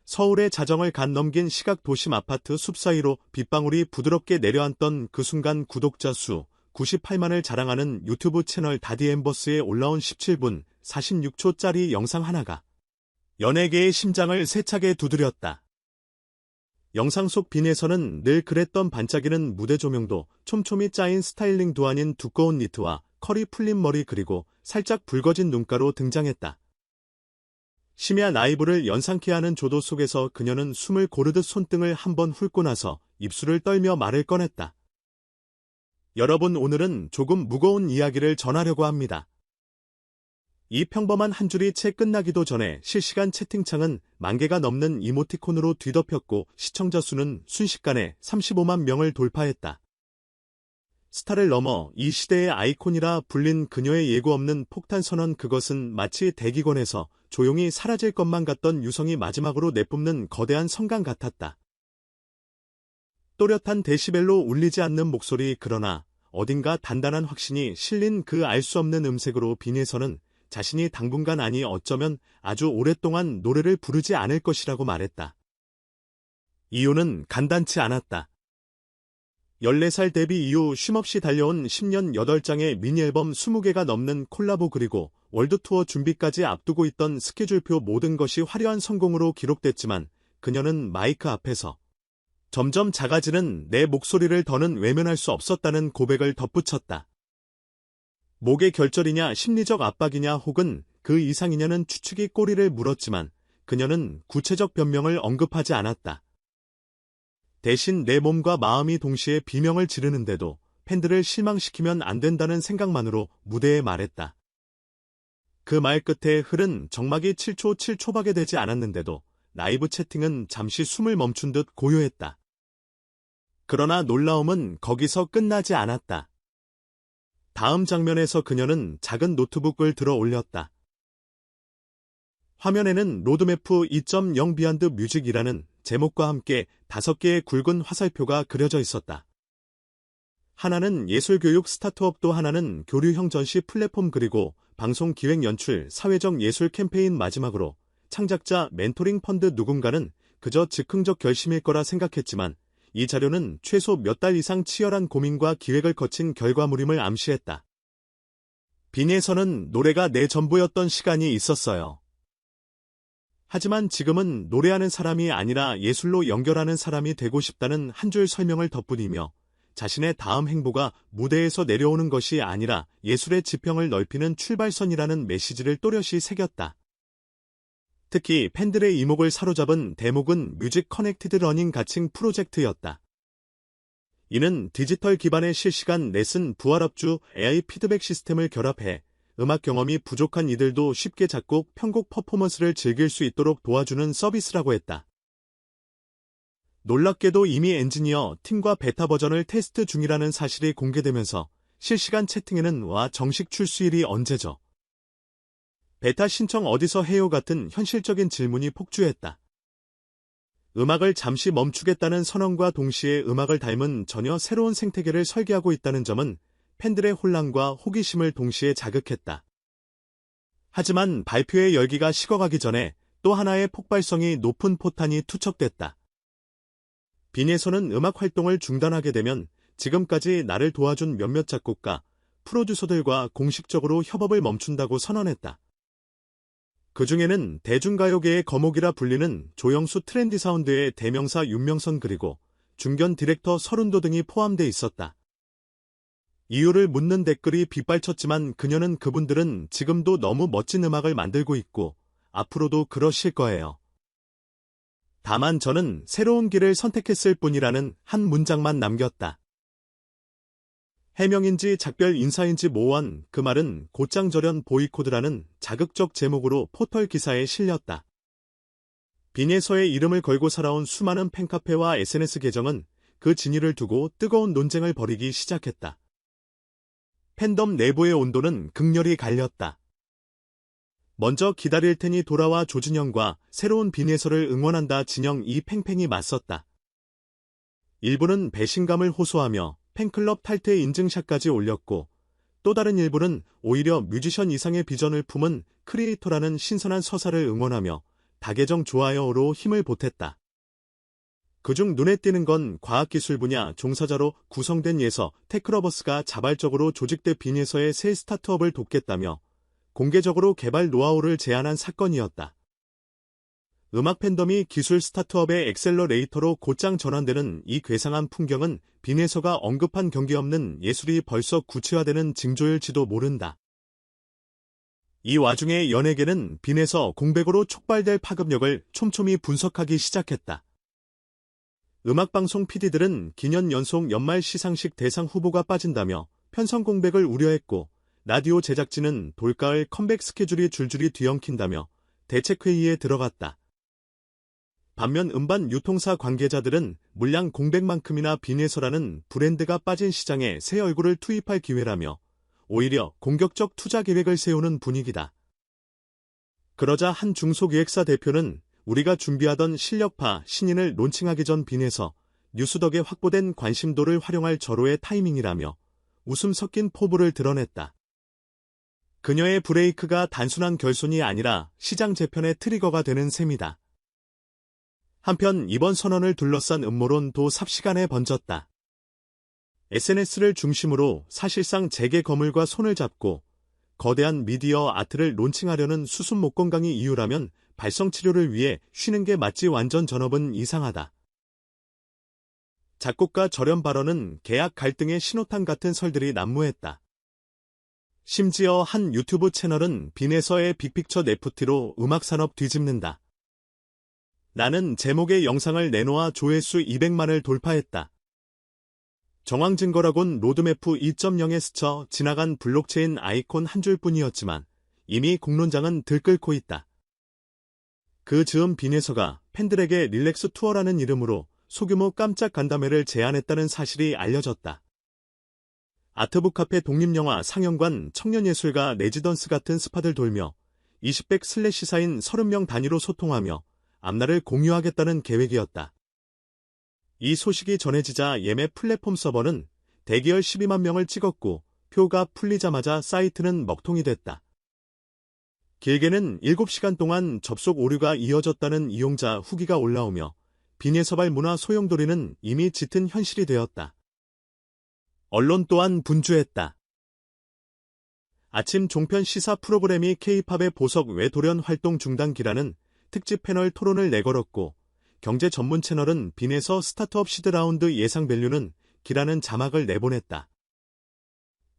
서울의 자정을 간 넘긴 시각 도심 아파트 숲 사이로 빗방울이 부드럽게 내려앉던 그 순간 구독자 수 98만을 자랑하는 유튜브 채널 다디엠버스에 올라온 17분 46초짜리 영상 하나가 연예계의 심장을 세차게 두드렸다. 영상 속 빈에서는 늘 그랬던 반짝이는 무대 조명도 촘촘히 짜인 스타일링도 아닌 두꺼운 니트와 컬이 풀린 머리 그리고 살짝 붉어진 눈가로 등장했다. 심야 라이브를 연상케 하는 조도 속에서 그녀는 숨을 고르듯 손등을 한번 훑고 나서 입술을 떨며 말을 꺼냈다. 여러분, 오늘은 조금 무거운 이야기를 전하려고 합니다. 이 평범한 한 줄이 채 끝나기도 전에 실시간 채팅창은 10,000개가 넘는 이모티콘으로 뒤덮였고 시청자 수는 순식간에 35만 명을 돌파했다. 스타를 넘어 이 시대의 아이콘이라 불린 그녀의 예고 없는 폭탄 선언, 그것은 마치 대기권에서 조용히 사라질 것만 같던 유성이 마지막으로 내뿜는 거대한 성강 같았다. 또렷한 데시벨로 울리지 않는 목소리, 그러나 어딘가 단단한 확신이 실린 그 알 수 없는 음색으로 빈에서는 자신이 당분간, 아니 어쩌면 아주 오랫동안 노래를 부르지 않을 것이라고 말했다. 이유는 간단치 않았다. 14살 데뷔 이후 쉼없이 달려온 10년 8장의 미니앨범 20개가 넘는 콜라보, 그리고 월드투어 준비까지 앞두고 있던 스케줄표, 모든 것이 화려한 성공으로 기록됐지만 그녀는 마이크 앞에서 점점 작아지는 내 목소리를 더는 외면할 수 없었다는 고백을 덧붙였다. 목의 결절이냐, 심리적 압박이냐, 혹은 그 이상이냐는 추측이 꼬리를 물었지만 그녀는 구체적 변명을 언급하지 않았다. 대신 내 몸과 마음이 동시에 비명을 지르는데도 팬들을 실망시키면 안 된다는 생각만으로 무대에 말했다. 그 말 끝에 흐른 정막이 7초 7초밖에 되지 않았는데도 라이브 채팅은 잠시 숨을 멈춘 듯 고요했다. 그러나 놀라움은 거기서 끝나지 않았다. 다음 장면에서 그녀는 작은 노트북을 들어 올렸다. 화면에는 로드매프 2.0 비안드 뮤직이라는 제목과 함께 5개의 굵은 화살표가 그려져 있었다. 하나는 예술교육 스타트업, 또 하나는 교류형 전시 플랫폼, 그리고 방송 기획 연출 사회적 예술 캠페인, 마지막으로 창작자 멘토링 펀드. 누군가는 그저 즉흥적 결심일 거라 생각했지만 이 자료는 최소 몇 달 이상 치열한 고민과 기획을 거친 결과물임을 암시했다. 빈에서는 노래가 내 전부였던 시간이 있었어요. 하지만 지금은 노래하는 사람이 아니라 예술로 연결하는 사람이 되고 싶다는 한 줄 설명을 덧붙이며 자신의 다음 행보가 무대에서 내려오는 것이 아니라 예술의 지평을 넓히는 출발선이라는 메시지를 또렷이 새겼다. 특히 팬들의 이목을 사로잡은 대목은 뮤직 커넥티드 러닝 가칭 프로젝트였다. 이는 디지털 기반의 실시간 레슨, 부활압주, AI 피드백 시스템을 결합해 음악 경험이 부족한 이들도 쉽게 작곡, 편곡, 퍼포먼스를 즐길 수 있도록 도와주는 서비스라고 했다. 놀랍게도 이미 엔지니어 팀과 베타 버전을 테스트 중이라는 사실이 공개되면서 실시간 채팅에는 "와, 정식 출시일이 언제죠? 베타 신청 어디서 해요?" 같은 현실적인 질문이 폭주했다. 음악을 잠시 멈추겠다는 선언과 동시에 음악을 닮은 전혀 새로운 생태계를 설계하고 있다는 점은 팬들의 혼란과 호기심을 동시에 자극했다. 하지만 발표의 열기가 식어가기 전에 또 하나의 폭발성이 높은 포탄이 투척됐다. 빈에서는 음악 활동을 중단하게 되면 지금까지 나를 도와준 몇몇 작곡가, 프로듀서들과 공식적으로 협업을 멈춘다고 선언했다. 그 중에는 대중가요계의 거목이라 불리는 조영수 트렌디 사운드의 대명사 윤명선, 그리고 중견 디렉터 서른도 등이 포함돼 있었다. 이유를 묻는 댓글이 빗발쳤지만 그녀는 "그분들은 지금도 너무 멋진 음악을 만들고 있고 앞으로도 그러실 거예요. 다만 저는 새로운 길을 선택했을 뿐이라는 한 문장만 남겼다. 해명인지 작별 인사인지 모호한 그 말은 곧장 절연 보이콧이라는 자극적 제목으로 포털 기사에 실렸다. 빈에서의 이름을 걸고 살아온 수많은 팬카페와 SNS 계정은 그 진위를 두고 뜨거운 논쟁을 벌이기 시작했다. 팬덤 내부의 온도는 극렬히 갈렸다. 먼저 "기다릴 테니 돌아와" 조준영과 새로운 빈에서를 응원한다 진영이 팽팽히 맞섰다. 일부는 배신감을 호소하며 팬클럽 탈퇴 인증샷까지 올렸고, 또 다른 일부는 오히려 뮤지션 이상의 비전을 품은 크리에이터라는 신선한 서사를 응원하며 다계정 좋아요로 힘을 보탰다. 그중 눈에 띄는 건 과학기술 분야 종사자로 구성된 예서 테크러버스가 자발적으로 조직돼 빈예서의 새 스타트업을 돕겠다며 공개적으로 개발 노하우를 제안한 사건이었다. 음악 팬덤이 기술 스타트업의 엑셀러레이터로 곧장 전환되는 이 괴상한 풍경은 빈예서가 언급한 경계 없는 예술이 벌써 구체화되는 징조일지도 모른다. 이 와중에 연예계는 빈에서 공백으로 촉발될 파급력을 촘촘히 분석하기 시작했다. 음악방송 PD들은 기년 연속 연말 시상식 대상 후보가 빠진다며 편성 공백을 우려했고, 라디오 제작진은 돌가을 컴백 스케줄이 줄줄이 뒤엉킨다며 대책회의에 들어갔다. 반면 음반 유통사 관계자들은 물량 공백만큼이나 빈에서라는 브랜드가 빠진 시장에 새 얼굴을 투입할 기회라며 오히려 공격적 투자 계획을 세우는 분위기다. 그러자 한 중소기획사 대표는 우리가 준비하던 실력파 신인을 론칭하기 전 빈에서 뉴스 덕에 확보된 관심도를 활용할 절호의 타이밍이라며 웃음 섞인 포부를 드러냈다. 그녀의 브레이크가 단순한 결손이 아니라 시장 재편의 트리거가 되는 셈이다. 한편 이번 선언을 둘러싼 음모론도 삽시간에 번졌다. SNS를 중심으로 사실상 재계 거물과 손을 잡고 거대한 미디어 아트를 론칭하려는 수순목건강이 이유라면 발성치료를 위해 쉬는 게 맞지 완전 전업은 이상하다. 작곡가 절연 발언은 계약 갈등의 신호탄 같은 설들이 난무했다. 심지어 한 유튜브 채널은 빈에서의 빅픽처 네프티로 음악산업 뒤집는다. 나는 제목의 영상을 내놓아 조회수 200만을 돌파했다. 정황 증거라곤 로드매프 2.0에 스쳐 지나간 블록체인 아이콘 한 줄뿐이었지만 이미 공론장은 들끓고 있다. 그 즈음 빈에서가 팬들에게 릴렉스 투어라는 이름으로 소규모 깜짝 간담회를 제안했다는 사실이 알려졌다. 아트북 카페 독립영화 상영관 청년예술가 레지던스 같은 스파들 돌며 20백 슬래시사인 30명 단위로 소통하며 앞날을 공유하겠다는 계획이었다. 이 소식이 전해지자 예매 플랫폼 서버는 대기열 12만 명을 찍었고 표가 풀리자마자 사이트는 먹통이 됐다. 길게는 7시간 동안 접속 오류가 이어졌다는 이용자 후기가 올라오며 빈예서발 문화 소용돌이는 이미 짙은 현실이 되었다. 언론 또한 분주했다. 아침 종편 시사 프로그램이 K-팝의 보석 외돌연 활동 중단기라는 특집 패널 토론을 내걸었고 경제 전문 채널은 빈에서 스타트업 시드라운드 예상 밸류는 기라는 자막을 내보냈다.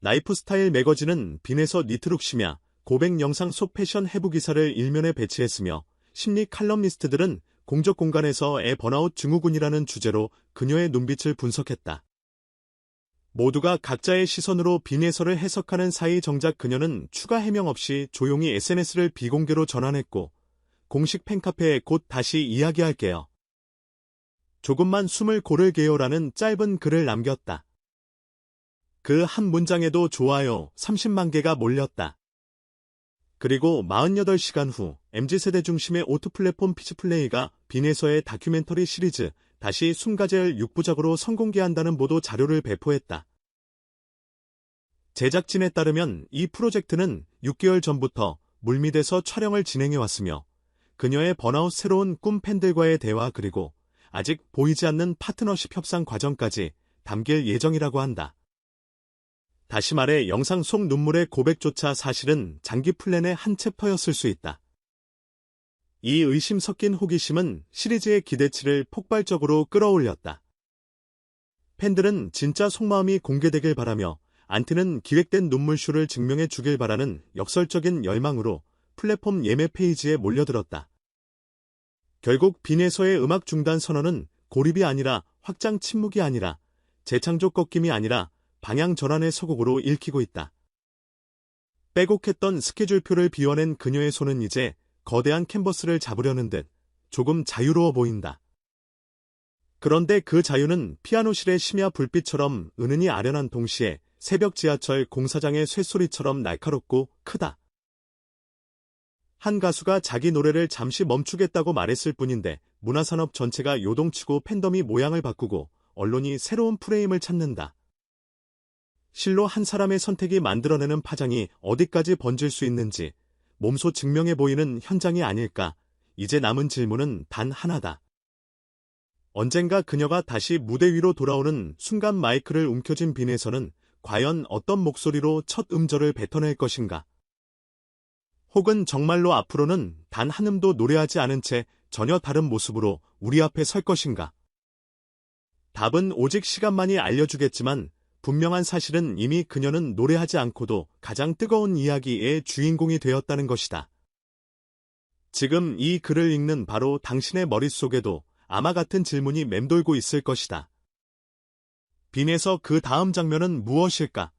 라이프스타일 매거진은 빈에서 니트룩심야 고백 영상 속 패션 해부 기사를 일면에 배치했으며 심리 칼럼니스트들은 공적 공간에서 애 번아웃 증후군이라는 주제로 그녀의 눈빛을 분석했다. 모두가 각자의 시선으로 빈에서를 해석하는 사이 정작 그녀는 추가 해명 없이 조용히 SNS를 비공개로 전환했고 공식 팬카페에 곧 다시 이야기할게요. 조금만 숨을 고를게요라는 짧은 글을 남겼다. 그 한 문장에도 좋아요 30만 개가 몰렸다. 그리고 48시간 후 MZ세대 중심의 오토 플랫폼 피치플레이가 빈에서의 다큐멘터리 시리즈 다시 숨가젤 6부작으로 선공개한다는 보도 자료를 배포했다. 제작진에 따르면 이 프로젝트는 6개월 전부터 물밑에서 촬영을 진행해왔으며 그녀의 번아웃 새로운 꿈 팬들과의 대화 그리고 아직 보이지 않는 파트너십 협상 과정까지 담길 예정이라고 한다. 다시 말해 영상 속 눈물의 고백조차 사실은 장기 플랜의 한 챕터였을 수 있다. 이 의심 섞인 호기심은 시리즈의 기대치를 폭발적으로 끌어올렸다. 팬들은 진짜 속마음이 공개되길 바라며 안티는 기획된 눈물쇼를 증명해 주길 바라는 역설적인 열망으로 플랫폼 예매 페이지에 몰려들었다. 결국 빈에서의 음악 중단 선언은 고립이 아니라 확장 침묵이 아니라 재창조 꺾임이 아니라 방향 전환의 서곡으로 읽히고 있다. 빼곡했던 스케줄표를 비워낸 그녀의 손은 이제 거대한 캔버스를 잡으려는 듯 조금 자유로워 보인다. 그런데 그 자유는 피아노실의 심야 불빛처럼 은은히 아련한 동시에 새벽 지하철 공사장의 쇳소리처럼 날카롭고 크다. 한 가수가 자기 노래를 잠시 멈추겠다고 말했을 뿐인데 문화산업 전체가 요동치고 팬덤이 모양을 바꾸고 언론이 새로운 프레임을 찾는다. 실로 한 사람의 선택이 만들어내는 파장이 어디까지 번질 수 있는지 몸소 증명해 보이는 현장이 아닐까 이제 남은 질문은 단 하나다. 언젠가 그녀가 다시 무대 위로 돌아오는 순간 마이크를 움켜쥔 빈에서는 과연 어떤 목소리로 첫 음절을 뱉어낼 것인가? 혹은 정말로 앞으로는 단 한 음도 노래하지 않은 채 전혀 다른 모습으로 우리 앞에 설 것인가? 답은 오직 시간만이 알려주겠지만 분명한 사실은 이미 그녀는 노래하지 않고도 가장 뜨거운 이야기의 주인공이 되었다는 것이다. 지금 이 글을 읽는 바로 당신의 머릿속에도 아마 같은 질문이 맴돌고 있을 것이다. 빈에서 그 다음 장면은 무엇일까?